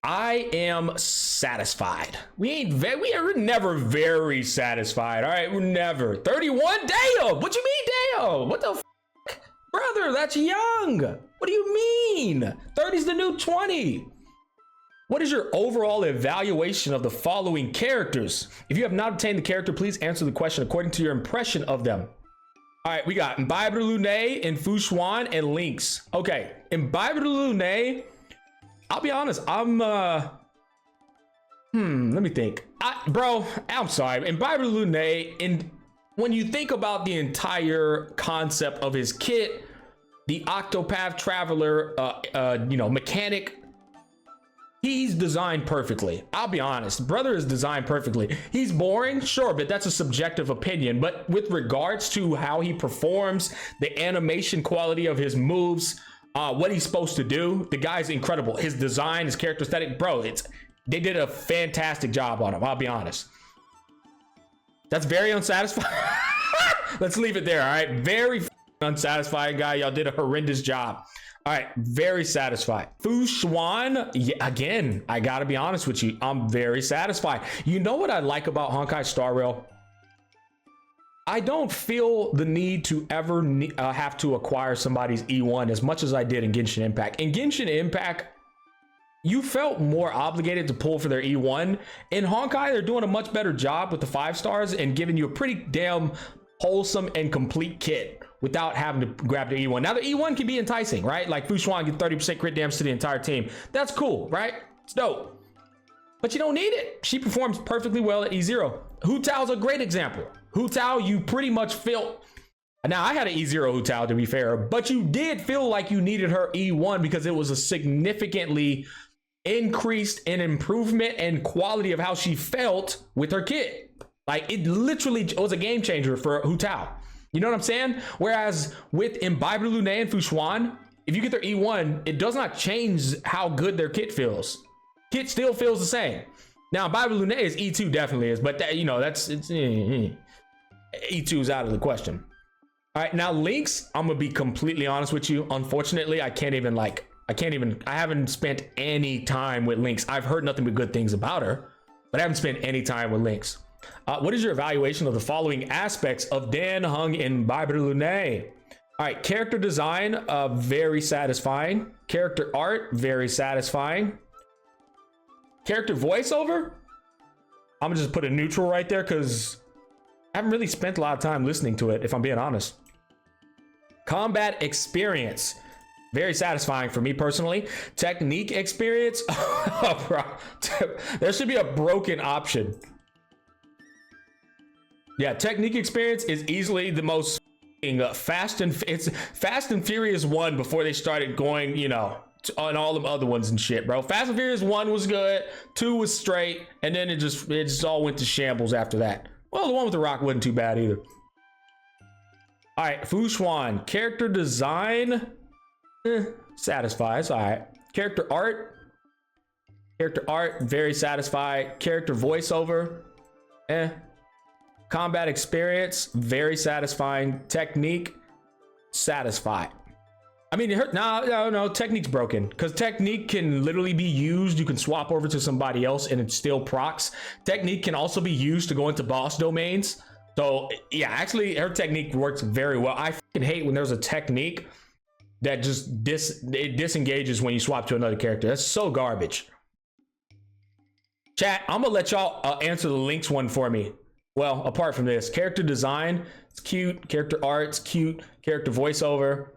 I am satisfied. We are never very satisfied. All right, we're never. 31? Damn! What you mean, damn? What the f? Brother, that's young. What do you mean? 30's the new 20. What is your overall evaluation of the following characters? If you have not obtained the character, please answer the question according to your impression of them. All right, we got Imbibe de Lune and Fushuan and Lynx. Okay, Imbibe de Lune, I'll be honest, I'm let me think. Bro, I'm sorry. Imbibe de Lune, and when you think about the entire concept of his kit, the Octopath Traveler, mechanic, he's designed perfectly. I'll be honest, brother is designed perfectly. He's boring, sure, but that's a subjective opinion. But with regards to how he performs, the animation quality of his moves, what he's supposed to do, the guy's incredible. His design, his character aesthetic, bro, they did a fantastic job on him. I'll be honest. That's very unsatisfying. Let's leave it there. All right, very unsatisfying guy. Y'all did a horrendous job. All right, very satisfied. Fushuan, yeah, again, I gotta be honest with you, I'm very satisfied. You know what I like about Honkai Star Rail? I don't feel the need to ever have to acquire somebody's E1 as much as I did in Genshin Impact. In Genshin Impact, you felt more obligated to pull for their E1. In Honkai, they're doing a much better job with the 5 stars and giving you a pretty damn wholesome and complete kit without having to grab the E1. Now the E1 can be enticing, right? Like Fushuan get 30% crit damage to the entire team. That's cool, right? It's dope. But you don't need it. She performs perfectly well at E0. Hu Tao's a great example. Hu Tao, you pretty much felt, now I had an E0 Hu Tao to be fair, but you did feel like you needed her E1 because it was a significantly increased in improvement and quality of how she felt with her kit. Like it literally was a game changer for Hu Tao. You know what I'm saying? Whereas with Imbibe de Lune and Fushuan, if you get their E1, it does not change how good their kit feels. Kit still feels the same. Now, Imbibe de Lune is E2 definitely is, but that, you know, E2 is out of the question. All right, now Lynx, I'm gonna be completely honest with you. Unfortunately, I haven't spent any time with Lynx. I've heard nothing but good things about her, but I haven't spent any time with Lynx. What is your evaluation of the following aspects of Dan Heng in Imbibe de Lune? All right, character design, very satisfying. Character art, very satisfying. Character voiceover, I'm gonna just put a neutral right there because I haven't really spent a lot of time listening to it, if I'm being honest. Combat experience, very satisfying for me personally. Technique experience, oh, bro. There should be a broken option. Yeah, technique experience is easily the most it's Fast and Furious 1 before they started going, you know, on all the other ones and shit, bro. Fast and Furious 1 was good, 2 was straight, and then it just all went to shambles after that. Well, the one with the rock wasn't too bad either. All right, Fushuan, character design, satisfies. All right, character art, very satisfied. Character voiceover, combat experience, very satisfying. Technique, satisfied. I mean, no, technique's broken because technique can literally be used. You can swap over to somebody else and it still procs. Technique can also be used to go into boss domains. So yeah, actually her technique works very well. I fucking hate when there's a technique that just disengages when you swap to another character. That's so garbage. Chat, I'm gonna let y'all answer the Lynx one for me. Well, apart from this, character design, it's cute. Character art, it's cute. Character voiceover,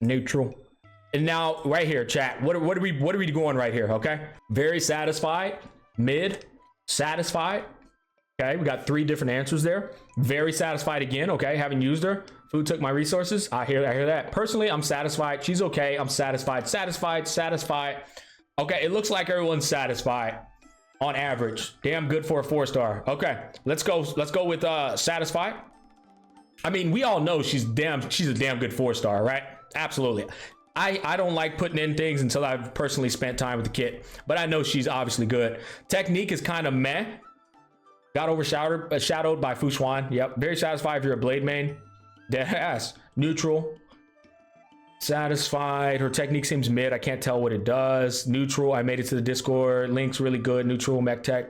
neutral. And now right here, chat, what are we going right here? Okay, very satisfied, mid, satisfied. Okay, we got 3 different answers there. Very satisfied again. Okay, haven't used her. Food took my resources. I hear that. Personally, I'm satisfied. She's okay. I'm satisfied. Satisfied. Okay, it looks like everyone's satisfied on average. Damn good for a 4-star. Okay, let's go with satisfied. I mean, we all know she's a damn good 4-star, right? Absolutely. I don't like putting in things until I've personally spent time with the kit, but I know she's obviously good. Technique is kind of meh. Got overshadowed by Fushuan. Yep, very satisfied if you're a blade main. Deadass. Neutral. Satisfied. Her technique seems mid. I can't tell what it does. Neutral. I made it to the Discord. Link's really good. Neutral mech tech.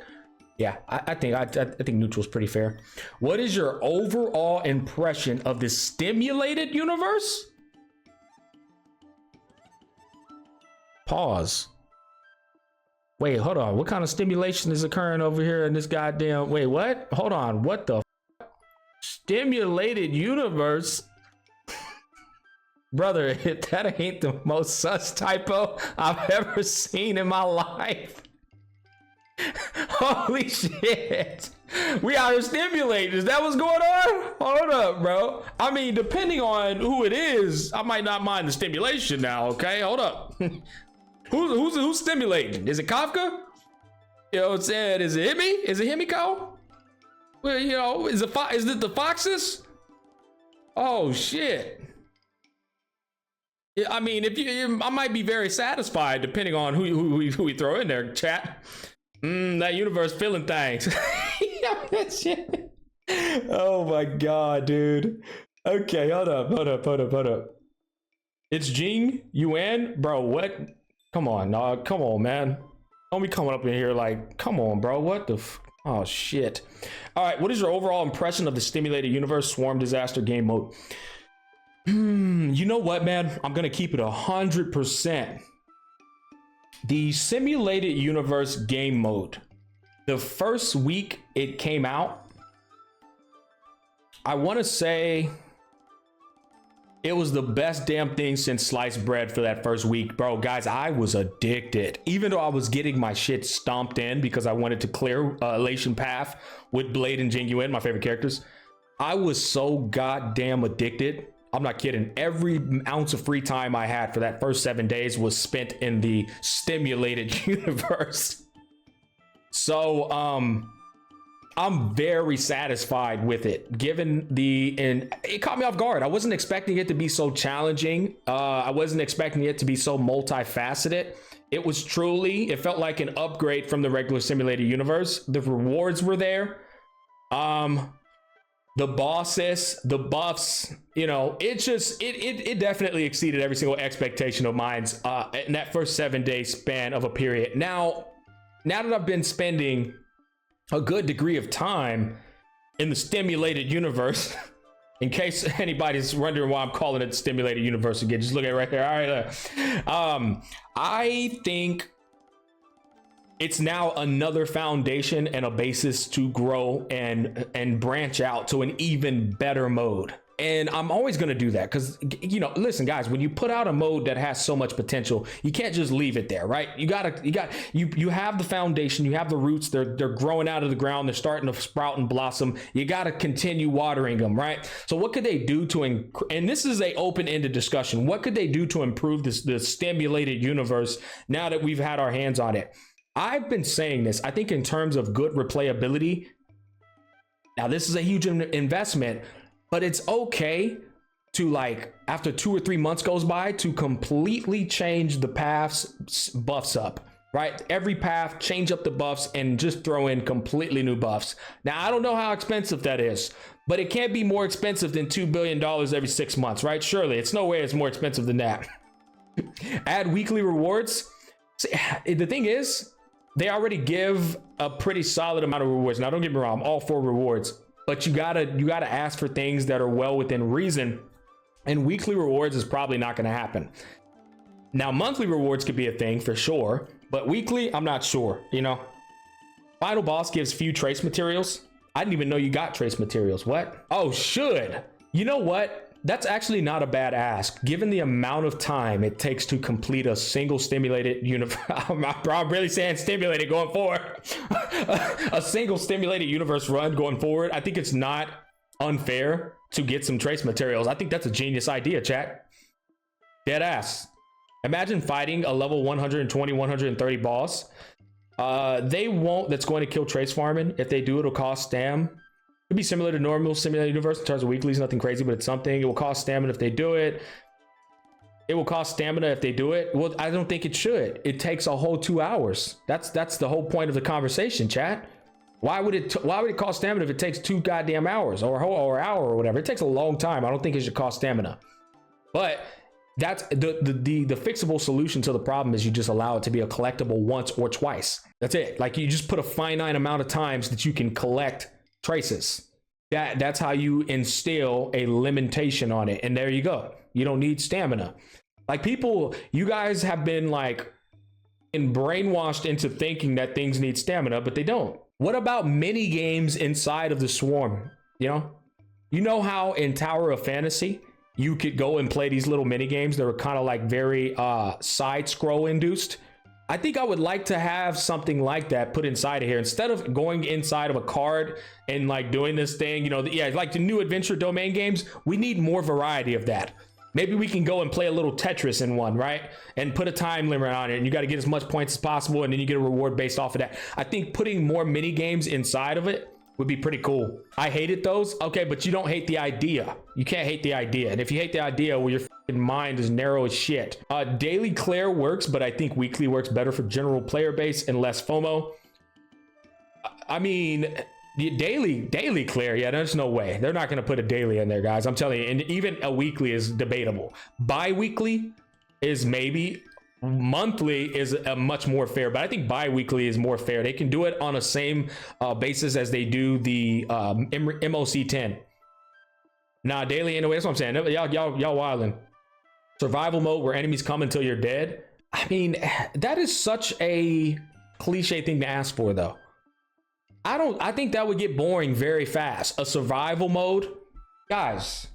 Yeah, I think neutral's pretty fair. What is your overall impression of the stimulated universe? Pause. Wait, hold on. What kind of stimulation is occurring over here in this goddamn... Wait, what? Hold on. What the stimulated universe? Brother, that ain't the most sus typo I've ever seen in my life. Holy shit. We out here stimulating. Is that what's going on? Hold up, bro. I mean, depending on who it is, I might not mind the stimulation now, okay? Hold up. Who's stimulating? Is it Kafka? You know what I'm saying? Is it Himi? Is it Himiko? Well, you know, is it the Foxes? Oh shit. I mean, I might be very satisfied depending on who we throw in there, chat. That universe feeling things. Oh my god, dude. Okay, hold up. It's Jing Yuan, bro. What? Come on, dog. Come on, man. Don't be coming up in here like, come on, bro. What the? Oh shit. All right. What is your overall impression of the stimulated universe swarm disaster game mode? You know what, man? I'm gonna keep it 100%. The simulated universe game mode, the first week it came out, I want to say it was the best damn thing since sliced bread for that first week. Bro, guys, I was addicted. Even though I was getting my shit stomped in because I wanted to clear Elation Path with Blade and Jingyuin, my favorite characters. I was so goddamn addicted. I'm not kidding. Every ounce of free time I had for that first 7 days was spent in the stimulated universe. So, I'm very satisfied with it, and it caught me off guard. I wasn't expecting it to be so challenging. I wasn't expecting it to be so multifaceted. It felt like an upgrade from the regular simulated universe. The rewards were there. The bosses, the buffs, you know, it definitely exceeded every single expectation of mine in that first 7 day span of a period. Now that I've been spending a good degree of time in the stimulated universe, in case anybody's wondering why I'm calling it stimulated universe again, just look at it right there. All right, I think it's now another foundation and a basis to grow and branch out to an even better mode. And I'm always going to do that because, you know, listen, guys, when you put out a mode that has so much potential, you can't just leave it there, right? You have the foundation, you have the roots, they're growing out of the ground, they're starting to sprout and blossom. You got to continue watering them, right? So what could they do and this is a open-ended discussion. What could they do to improve the stimulated universe now that we've had our hands on it? I've been saying this, I think in terms of good replayability. Now this is a huge investment, but it's okay to, like, after 2 or 3 months goes by, to completely change the path's buffs up, right? Every path, change up the buffs and just throw in completely new buffs. Now, I don't know how expensive that is, but it can't be more expensive than $2 billion every 6 months, right? Surely, it's no way it's more expensive than that. Add weekly rewards. See, the thing is, they already give a pretty solid amount of rewards. Now, don't get me wrong, I'm all for rewards, but you gotta ask for things that are well within reason, and weekly rewards is probably not gonna happen. Now, monthly rewards could be a thing for sure, but weekly, I'm not sure, you know? Final boss gives few trace materials. I didn't even know you got trace materials. What? Oh, should. You know what? That's actually not a bad ask, given the amount of time it takes to complete a single stimulated universe. I'm really saying stimulated going forward. A single stimulated universe run going forward. I think it's not unfair to get some trace materials. I think that's a genius idea, chat. Dead ass. Imagine fighting a level 120, 130 boss. They won't, that's going to kill trace farming. If they do, it'll cost stam. It'd be similar to normal simulated universe in terms of weeklies, nothing crazy, but it's something. It will cost stamina if they do it. It will cost stamina if they do it. Well, I don't think it should. It takes a whole 2 hours. That's the whole point of the conversation, chat. Why would it cost stamina if it takes 2 goddamn hours or hour or whatever? It takes a long time. I don't think it should cost stamina. But That's the fixable solution to the problem is you just allow it to be a collectible once or twice. That's it. Like you just put a finite amount of times that you can collect traces. That's how you instill a limitation on it. And there you go. You don't need stamina. Like people, you guys have been like brainwashed into thinking that things need stamina, but they don't. What about mini games inside of the swarm? You know how in Tower of Fantasy, you could go and play these little mini games that were kind of like very side scroll induced. I think I would like to have something like that put inside of here instead of going inside of a card and like doing this thing, yeah, like the new adventure domain games. We need more variety of that. Maybe we can go and play a little Tetris in one, right? And put a time limit on it. And you got to get as much points as possible. And then you get a reward based off of that. I think putting more mini games inside of it would be pretty cool. I hated those. Okay, but you don't hate the idea. You can't hate the idea. And if you hate the idea, well, your mind is narrow as shit. Daily Claire works, but I think weekly works better for general player base and less FOMO. I mean, daily Claire, yeah, there's no way. They're not going to put a daily in there, guys. I'm telling you. And even a weekly is debatable. Bi-weekly is maybe. Monthly is a much more fair, but I think bi-weekly is more fair. They can do it on a same basis as they do the MOC 10. Nah, daily anyway. That's what I'm saying. Y'all wilding. Survival mode where enemies come until you're dead. I mean, that is such a cliche thing to ask for, though. I think that would get boring very fast. A survival mode, guys.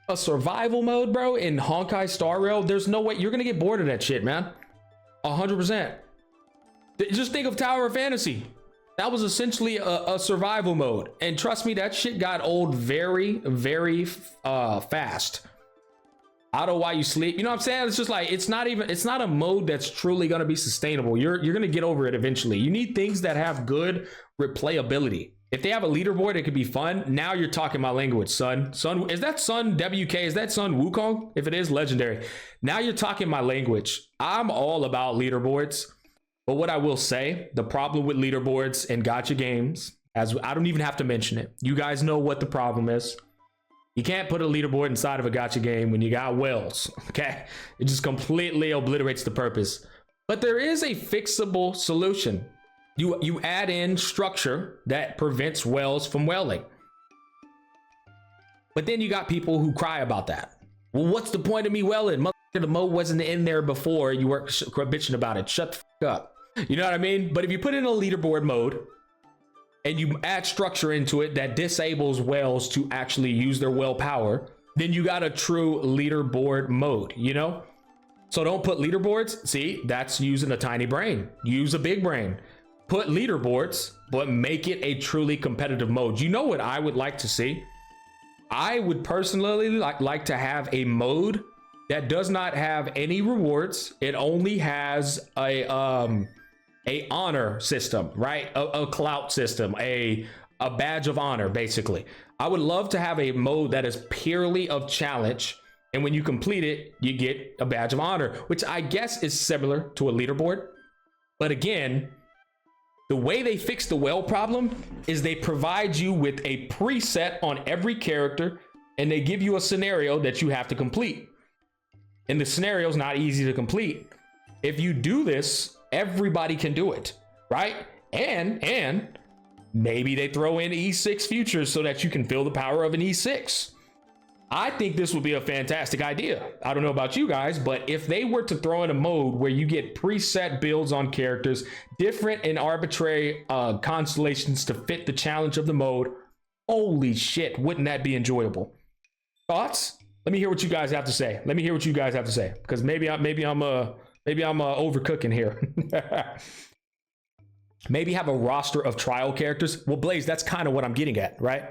A survival mode, bro, in Honkai Star Rail, there's no way you're gonna get bored of that shit, man. 100%. Just think of Tower of Fantasy. That was essentially a survival mode, and trust me, that shit got old very, very fast. Auto while you sleep, you know what I'm saying? It's just like it's not a mode that's truly gonna be sustainable. You're gonna get over it eventually. You need things that have good replayability. If they have a leaderboard, it could be fun. Now you're talking my language, son. Is that Sun WK? Is that Sun Wukong? If it is, legendary. Now you're talking my language. I'm all about leaderboards. But what I will say, the problem with leaderboards and gacha games, as I don't even have to mention it. You guys know what the problem is. You can't put a leaderboard inside of a gacha game when you got whales, okay? It just completely obliterates the purpose. But there is a fixable solution. You add in structure that prevents whales from whaling. But then you got people who cry about that. Well, what's the point of me whaling? The mode wasn't in there before. You weren't bitching about it. Shut the fuck up. You know what I mean? But if you put in a leaderboard mode and you add structure into it that disables whales to actually use their whale power, then you got a true leaderboard mode, So don't put leaderboards. See, that's using a tiny brain. Use a big brain. Put leaderboards, but make it a truly competitive mode. You know what I would like to see? I would personally like to have a mode that does not have any rewards. It only has a honor system, right? A clout system, a badge of honor, basically. I would love to have a mode that is purely of challenge. And when you complete it, you get a badge of honor, which I guess is similar to a leaderboard. But again, the way they fix the whale problem is they provide you with a preset on every character and they give you a scenario that you have to complete. And the scenario is not easy to complete. If you do this, everybody can do it, right? And maybe they throw in E6 futures so that you can feel the power of an E6. I think this would be a fantastic idea. I don't know about you guys, but if they were to throw in a mode where you get preset builds on characters, different and arbitrary constellations to fit the challenge of the mode, holy shit, wouldn't that be enjoyable? Thoughts? Let me hear what you guys have to say. Because maybe I'm overcooking here. Maybe have a roster of trial characters. Well, Blaze, that's kind of what I'm getting at, right?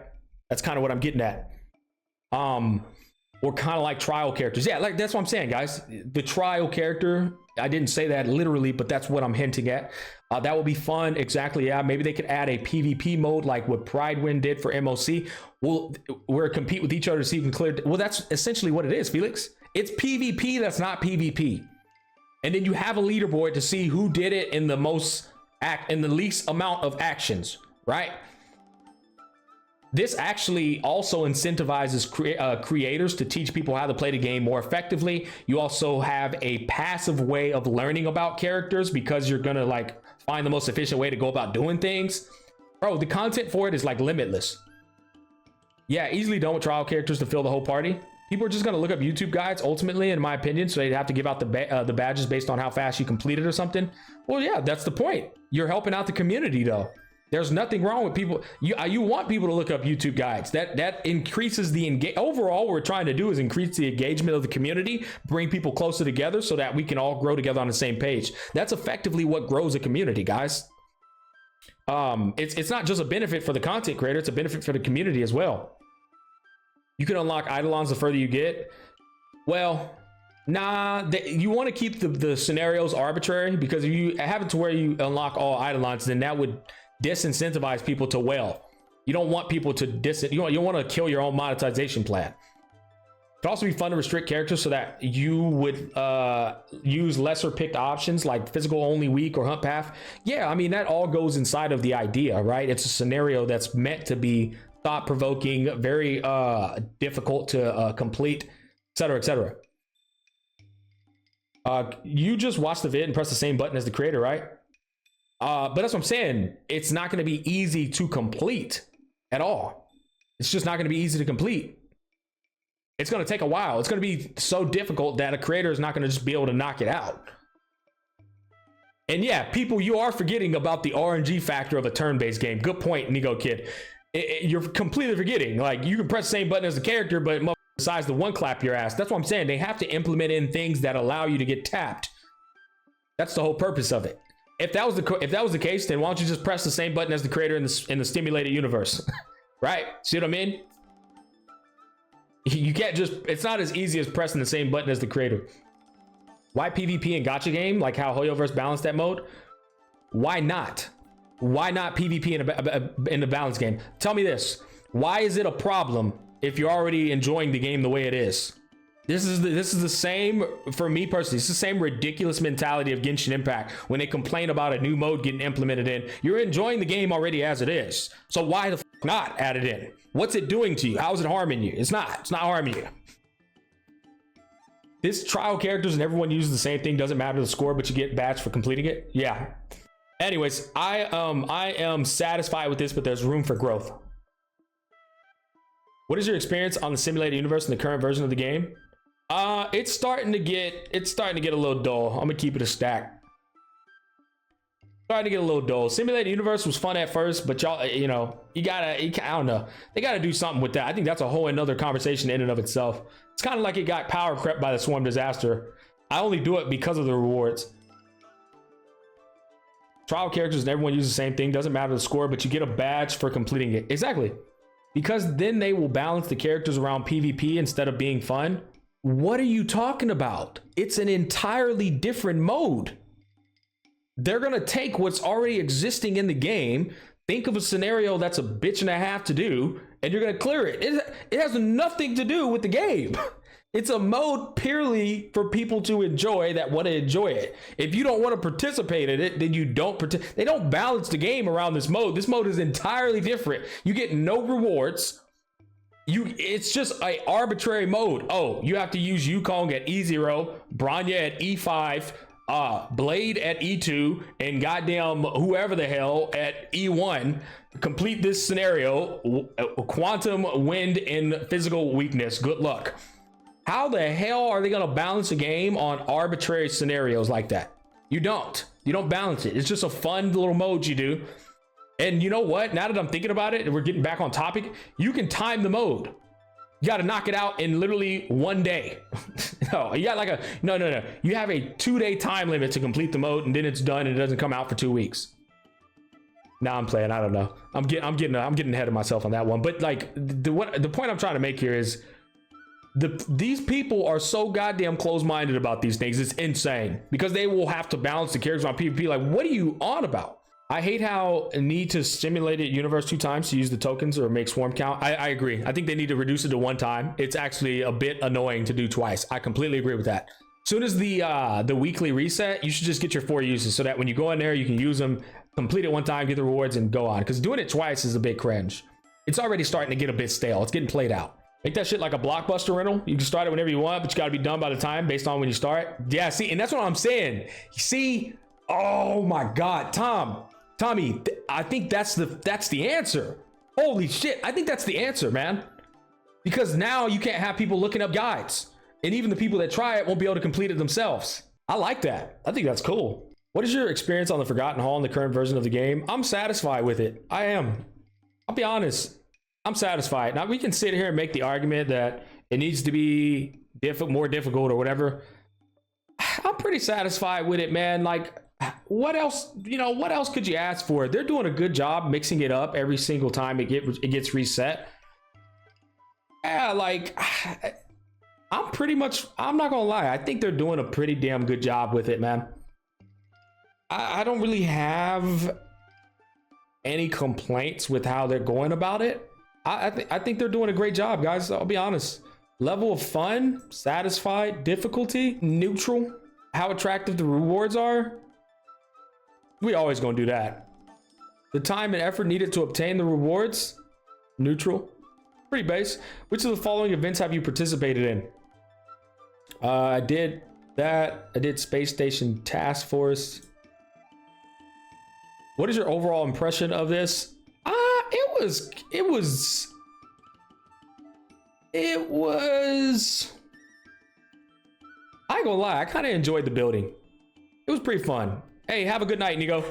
Or kind of like trial characters. Yeah, like that's what I'm saying, guys. The trial character, I didn't say that literally, but that's what I'm hinting at. That would be fun. Exactly. Yeah, maybe they could add a PvP mode like what Pridewind did for MOC. Well, we're compete with each other to see who can clear. Well, that's essentially what it is, Felix. It's PvP that's not PvP. And then you have a leaderboard to see who did it in the least amount of actions, right? This actually also incentivizes creators to teach people how to play the game more effectively. You also have a passive way of learning about characters because you're gonna like find the most efficient way to go about doing things. Bro, the content for it is like limitless. Yeah, easily done with trial characters to fill the whole party. People are just gonna look up YouTube guides ultimately, in my opinion, so they'd have to give out the badges based on how fast you complete it or something. Well, yeah, that's the point. You're helping out the community though. There's nothing wrong with people. You want people to look up YouTube guides. That increases the engagement. Overall, what we're trying to do is increase the engagement of the community, bring people closer together so that we can all grow together on the same page. That's effectively what grows a community, guys. It's not just a benefit for the content creator, it's a benefit for the community as well. You can unlock eidolons the further you get. Well, nah, you want to keep the scenarios arbitrary, because if you have it to where you unlock all eidolons, then that would disincentivize people to whale. You don't want people to you want to kill your own monetization plan. It could also be fun to restrict characters so that you would use lesser picked options like physical only week or hunt path. Yeah, I mean, that all goes inside of the idea, right? It's a scenario that's meant to be thought-provoking, very difficult to complete, etc., etc. You just watch the vid and press the same button as the creator, right? But that's what I'm saying. It's not going to be easy to complete at all. It's just not going to be easy to complete. It's going to take a while. It's going to be so difficult that a creator is not going to just be able to knock it out. And yeah, people, you are forgetting about the RNG factor of a turn-based game. Good point, Nigo Kid. You're completely forgetting. Like, you can press the same button as the character, but besides the one clap your ass. That's what I'm saying. They have to implement in things that allow you to get tapped. That's the whole purpose of it. If that was the case, then why don't you just press the same button as the creator in the stimulated universe? Right? See what I mean? You can't just, it's not as easy as pressing the same button as the creator. Why PvP in Gacha game? Like how Hoyoverse balanced that mode? Why not? Why not PvP in the balance game? Tell me this. Why is it a problem if you're already enjoying the game the way it is? This is the same for me personally. It's the same ridiculous mentality of Genshin Impact when they complain about a new mode getting implemented in. You're enjoying the game already as it is. So why the f not add it in? What's it doing to you? How is it harming you? It's not harming you. This trial characters and everyone uses the same thing. Doesn't matter the score, but you get badge for completing it. Yeah. Anyways, I am satisfied with this, but there's room for growth. What is your experience on the simulated universe in the current version of the game? It's starting to get a little dull. I'm gonna keep it a stack. Starting to get a little dull. Simulated universe was fun at first, but y'all, you know, I don't know. They gotta do something with that. I think that's a whole another conversation in and of itself. It's kind of like it got power crept by the Swarm disaster. I only do it because of the rewards. Trial characters and everyone uses the same thing. Doesn't matter the score, but you get a badge for completing it. Exactly. Because then they will balance the characters around PvP instead of being fun. What are you talking about? It's an entirely different mode. They're going to take what's already existing in the game, think of a scenario that's a bitch and a half to do, and you're going to clear it. It has nothing to do with the game. It's a mode purely for people to enjoy that want to enjoy it. If you don't want to participate in it, then you don't participate. They don't balance the game around this mode. This mode is entirely different. You get no rewards. It's just an arbitrary mode. Oh, you have to use Yukong at E0, Bronya at E5, Blade at E2, and goddamn whoever the hell at E1. Complete this scenario. Quantum, wind, and physical weakness. Good luck. How the hell are they going to balance a game on arbitrary scenarios like that? You don't balance it. It's just a fun little mode you do. And you know what? Now that I'm thinking about it, and we're getting back on topic, you can time the mode. You got to knock it out in literally one day. No, you got like no. You have a 2-day time limit to complete the mode, and then it's done, and it doesn't come out for 2 weeks. Now I'm playing. I don't know. I'm getting ahead of myself on that one. But like the point I'm trying to make here is these people are so goddamn close-minded about these things. It's insane because they will have to balance the characters on PvP. Like, what are you on about? I hate how need to stimulate it universe 2 times to use the tokens or make swarm count. I agree. I think they need to reduce it to 1 time. It's actually a bit annoying to do twice. I completely agree with that. As soon as the weekly reset, you should just get your 4 uses so that when you go in there, you can use them, complete it 1 time, get the rewards, and go on. Because doing it twice is a bit cringe. It's already starting to get a bit stale. It's getting played out. Make that shit like a Blockbuster rental. You can start it whenever you want, but you got to be done by the time based on when you start. Yeah, see, and that's what I'm saying. See, oh my God, Tommy, I think that's the answer. Holy shit, I think that's the answer, man. Because now you can't have people looking up guides, and even the people that try it won't be able to complete it themselves. I like that. I think that's cool. What is your experience on the Forgotten Hall in the current version of the game? I'm satisfied with it. I am. I'll be honest. I'm satisfied. Now we can sit here and make the argument that it needs to be more difficult or whatever. I'm pretty satisfied with it, man. Like, what else? You know, what else could you ask for? They're doing a good job mixing it up every single time it gets reset. Yeah, like, I'm not gonna lie. I think they're doing a pretty damn good job with it, man. I don't really have any complaints with how they're going about it. I think they're doing a great job, guys. I'll be honest. Level of fun, satisfied, difficulty, neutral, how attractive the rewards are. We always gonna do that. The time and effort needed to obtain the rewards, neutral, pretty base. Which of the following events have you participated in? I did that. I did Space Station Task Force. What is your overall impression of this? It was, I ain't gonna lie, I kind of enjoyed the building. It was pretty fun. Hey, have a good night, Nigo.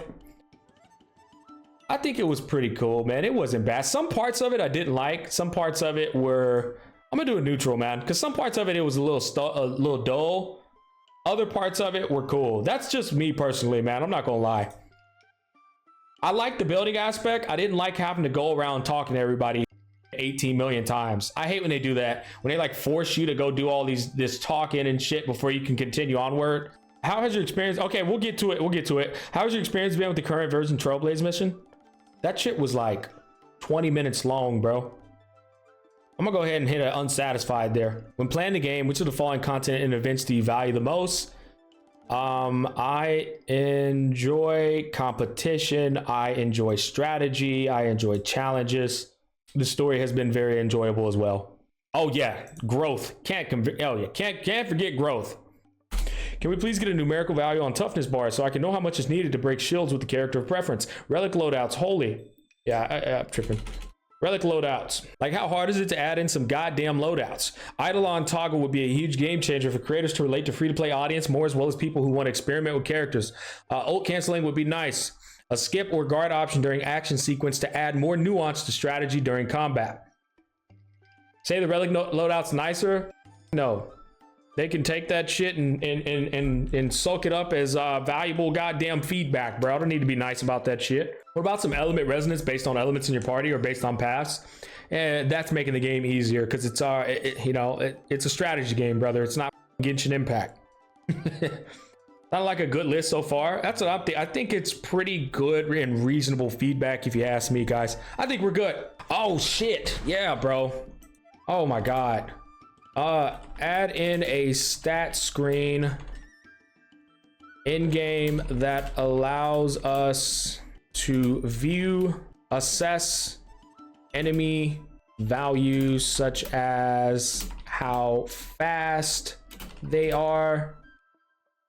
I think it was pretty cool, man. It wasn't bad. Some parts of it I didn't like. Some parts of it were, I'm gonna do a neutral, man, because some parts of it was a little dull. Other parts of it were cool. That's just me personally, man. I'm not gonna lie. I like the building aspect. I didn't like having to go around talking to everybody 18 million times. I hate when they do that. When they like force you to go do all this talking and shit before you can continue onward. How has your experience? Okay, we'll get to it. How has your experience been with the current version Trailblaze mission? That shit was like 20 minutes long, bro. I'm gonna go ahead and hit an unsatisfied there. When playing the game, which of the following content and events do you value the most? I enjoy competition. I enjoy strategy. I enjoy challenges. The story has been very enjoyable as well. Oh yeah, growth. Can't forget growth. Can we please get a numerical value on toughness bars so I can know how much is needed to break shields with the character of preference? Relic loadouts, holy. Yeah, I'm tripping. Relic loadouts. Like, how hard is it to add in some goddamn loadouts? Eidolon toggle would be a huge game changer for creators to relate to free-to-play audience more, as well as people who want to experiment with characters. Ult canceling would be nice. A skip or guard option during action sequence to add more nuance to strategy during combat. Say the relic loadout's nicer? No. They can take that shit and soak it up as valuable goddamn feedback, bro. I don't need to be nice about that shit. What about some element resonance based on elements in your party or based on paths? And that's making the game easier because it's it's a strategy game, brother. It's not Genshin Impact. Not like a good list so far. That's what I'm thinking. I think it's pretty good and reasonable feedback if you ask me, guys. I think we're good. Oh shit, yeah, bro. Oh my god. Add in a stat screen in game that allows us to view, assess enemy values such as how fast they are,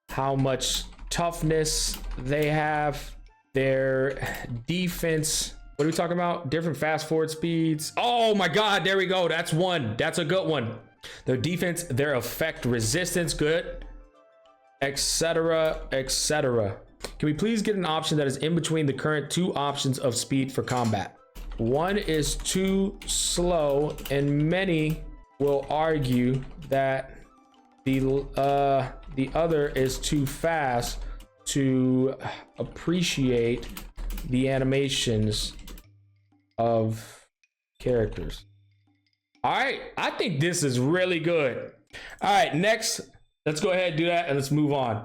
how much toughness they have, their defense. What are we talking about? Different fast forward speeds. Oh my god, there we go. That's one. That's a good one. Their defense, their effect resistance, good, etc, etc. Can we please get an option that is in between the current two options of speed for combat? One is too slow, and many will argue that the other is too fast to appreciate the animations of characters. All right, I think this is really good. All right, next, let's go ahead and do that and let's move on.